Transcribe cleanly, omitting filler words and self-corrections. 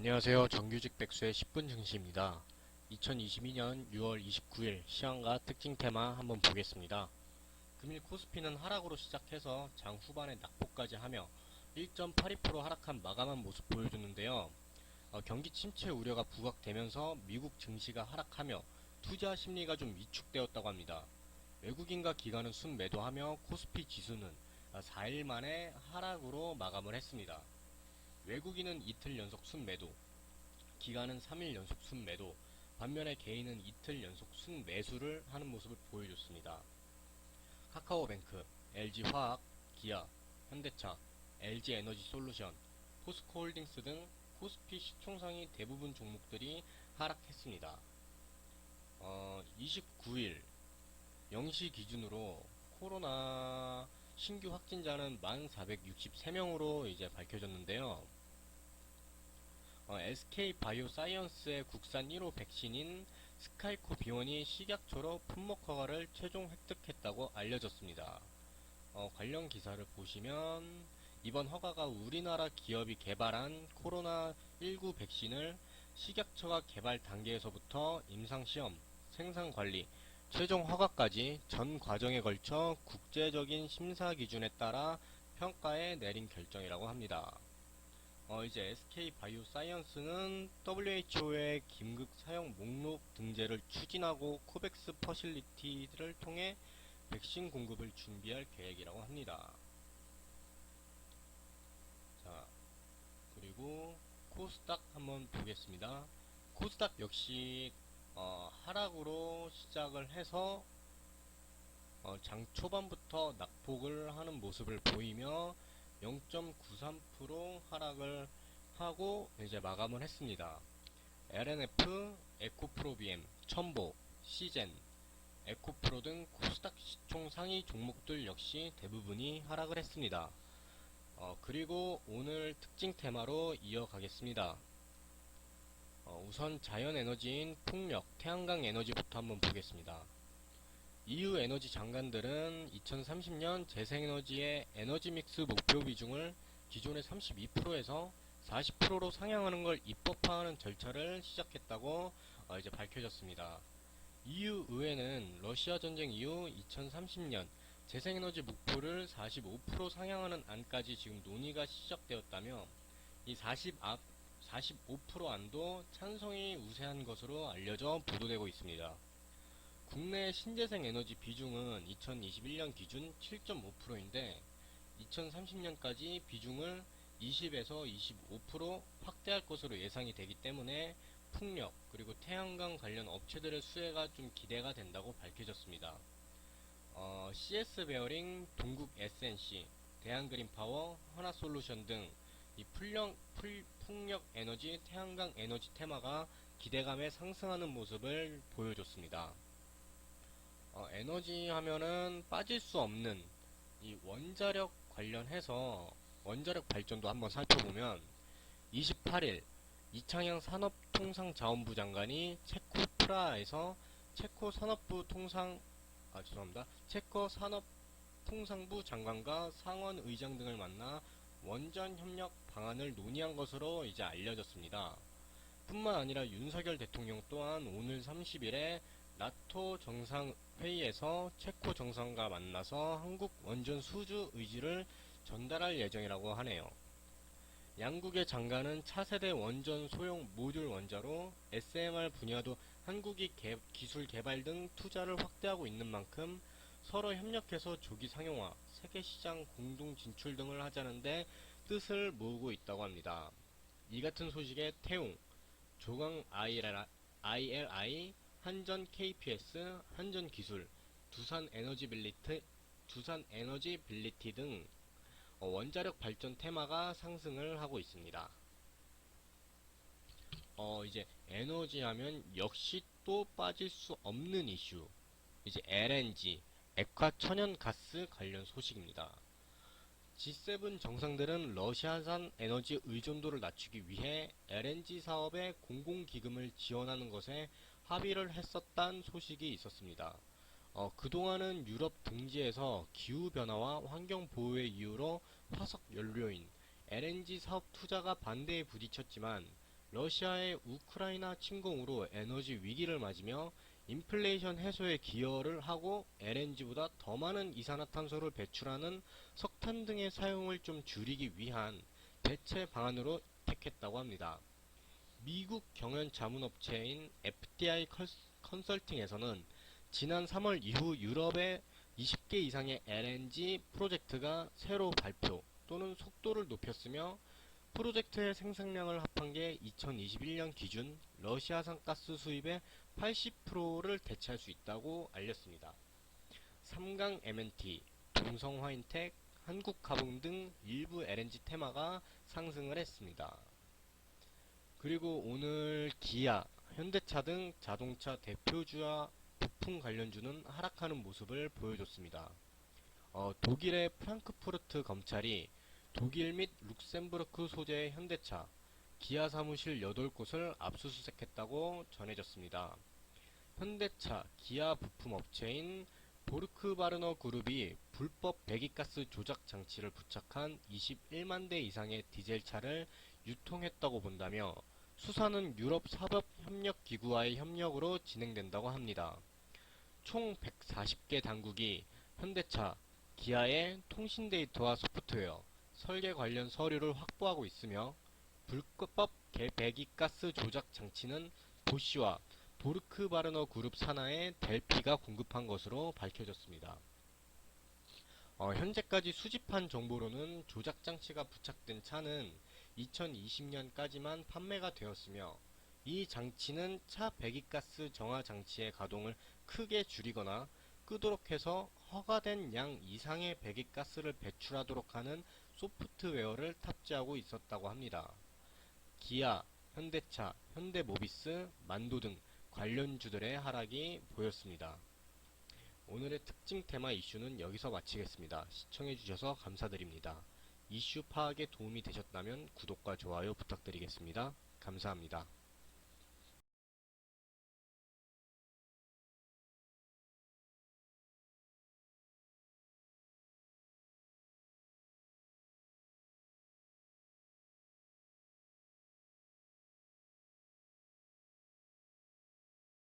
안녕하세요. 정규직 백수의 10분 증시입니다. 2022년 6월 29일 시황과 특징 테마 한번 보겠습니다. 금일 코스피는 하락으로 시작해서 장 후반에 낙폭까지 하며 1.82% 하락한 마감한 모습 보여주는데요. 경기 침체 우려가 부각되면서 미국 증시가 하락하며 투자 심리가 좀 위축되었다고 합니다. 외국인과 기관은 순매도하며 코스피 지수는 4일 만에 하락으로 마감을 했습니다. 외국인은 이틀 연속 순매도, 기관은 3일 연속 순매도, 반면에 개인은 이틀 연속 순매수를 하는 모습을 보여줬습니다. 카카오뱅크, LG화학, 기아, 현대차, LG에너지솔루션, 포스코홀딩스 등 코스피 시총상위 대부분 종목들이 하락했습니다. 29일 0시 기준으로 코로나 신규 확진자는 1,463명으로 이제 밝혀졌는데요. SK바이오사이언스의 국산 1호 백신인 스카이코 B1이 식약처로 품목 허가를 최종 획득했다고 알려졌습니다. 관련 기사를 보시면 이번 허가가 우리나라 기업이 개발한 코로나19 백신을 식약처가 개발 단계에서부터 임상시험, 생산관리, 최종 허가까지 전 과정에 걸쳐 국제적인 심사 기준에 따라 평가에 내린 결정이라고 합니다. 이제 SK바이오사이언스는 WHO의 긴급 사용 목록 등재를 추진하고 코백스 퍼실리티를 통해 백신 공급을 준비할 계획이라고 합니다. 자, 그리고 코스닥 한번 보겠습니다. 코스닥 역시 하락으로 시작을 해서 장 초반부터 낙폭을 하는 모습을 보이며 0.93% 하락을 하고 이제 마감을 했습니다. LNF, 에코프로비엠, 첨보, 시젠, 에코프로 등 코스닥 시총 상위 종목들 역시 대부분이 하락을 했습니다. 그리고 오늘 특징 테마로 이어가겠습니다. 우선 자연에너지인 풍력, 태양광 에너지부터 한번 보겠습니다. EU 에너지 장관들은 2030년 재생에너지의 에너지 믹스 목표 비중을 기존의 32%에서 40%로 상향하는 걸 입법화하는 절차를 시작했다고 이제 밝혀졌습니다. EU 의회는 러시아 전쟁 이후 2030년 재생에너지 목표를 45% 상향하는 안까지 지금 논의가 시작되었다며 이 45% 안도 찬성이 우세한 것으로 알려져 보도되고 있습니다. 국내 신재생 에너지 비중은 2021년 기준 7.5%인데 2030년까지 비중을 20에서 25% 확대할 것으로 예상이 되기 때문에 풍력 그리고 태양광 관련 업체들의 수혜가 좀 기대가 된다고 밝혀졌습니다. CS 베어링, 동국 SNC, 대한그린파워, 하나솔루션 등 이 풍력 에너지, 태양광 에너지 테마가 기대감에 상승하는 모습을 보여줬습니다. 에너지 하면은 빠질 수 없는 이 원자력 관련해서 원자력 발전도 한번 살펴보면 28일 이창양 산업통상자원부 장관이 체코 프라하에서 체코 산업부 통상 체코 산업통상부 장관과 상원 의장 등을 만나 원전 협력 방안을 논의한 것으로 이제 알려졌습니다. 뿐만 아니라 윤석열 대통령 또한 오늘 30일에 나토 정상회의에서 체코 정상과 만나서 한국 원전 수주 의지를 전달할 예정이라고 하네요. 양국의 장관은 차세대 원전 소형 모듈 원자로 SMR 분야도 한국이 기술 개발 등 투자를 확대하고 있는 만큼 서로 협력해서 조기 상용화, 세계 시장 공동 진출 등을 하자는데 뜻을 모으고 있다고 합니다. 이 같은 소식에 태웅, 조강 ILI, 한전 KPS, 한전기술, 두산 에너지 빌리티 등 원자력 발전 테마가 상승을 하고 있습니다. 이제 에너지 하면 역시 또 빠질 수 없는 이슈. 이제 LNG, 액화 천연가스 관련 소식입니다. G7 정상들은 러시아산 에너지 의존도를 낮추기 위해 LNG 사업의 공공기금을 지원하는 것에 합의를 했었다는 소식이 있었습니다. 그동안은 유럽 등지에서 기후변화와 환경보호의 이유로 화석연료인 LNG 사업 투자가 반대에 부딪혔지만 러시아의 우크라이나 침공으로 에너지 위기를 맞으며 인플레이션 해소에 기여를 하고 LNG보다 더 많은 이산화탄소를 배출하는 석탄 등의 사용을 좀 줄이기 위한 대체 방안으로 택했다고 합니다. 미국 경연 자문업체인 FTI 컨설팅에서는 지난 3월 이후 유럽의 20개 이상의 LNG 프로젝트가 새로 발표 또는 속도를 높였으며 프로젝트의 생산량을 합한 게 2021년 기준 러시아산 가스 수입의 80%를 대체할 수 있다고 알렸습니다. 삼강 M&T, 동성 화인텍, 한국가봉 등 일부 LNG 테마가 상승을 했습니다. 그리고 오늘 기아, 현대차 등 자동차 대표주와 부품 관련주는 하락하는 모습을 보여줬습니다. 독일의 프랑크푸르트 검찰이 독일 및 룩셈부르크 소재의 현대차, 기아 사무실 8곳을 압수수색했다고 전해졌습니다. 현대차, 기아 부품 업체인 보르크바르너 그룹이 불법 배기가스 조작 장치를 부착한 21만 대 이상의 디젤차를 유통했다고 본다며 수사는 유럽 사법협력기구와의 협력으로 진행된다고 합니다. 총 140개 당국이 현대차, 기아의 통신 데이터와 소프트웨어, 설계 관련 서류를 확보하고 있으며 불법 배기가스 조작 장치는 보쉬와 보르크바르너 그룹 산하의 델피가 공급한 것으로 밝혀졌습니다. 현재까지 수집한 정보로는 조작 장치가 부착된 차는 2020년까지만 판매가 되었으며 이 장치는 차 배기가스 정화 장치의 가동을 크게 줄이거나 끄도록 해서 허가된 양 이상의 배기가스를 배출하도록 하는 소프트웨어를 탑재하고 있었다고 합니다. 기아, 현대차, 현대모비스, 만도 등 관련주들의 하락이 보였습니다. 오늘의 특징 테마 이슈는 여기서 마치겠습니다. 시청해주셔서 감사드립니다. 이슈 파악에 도움이 되셨다면 구독과 좋아요 부탁드리겠습니다. 감사합니다.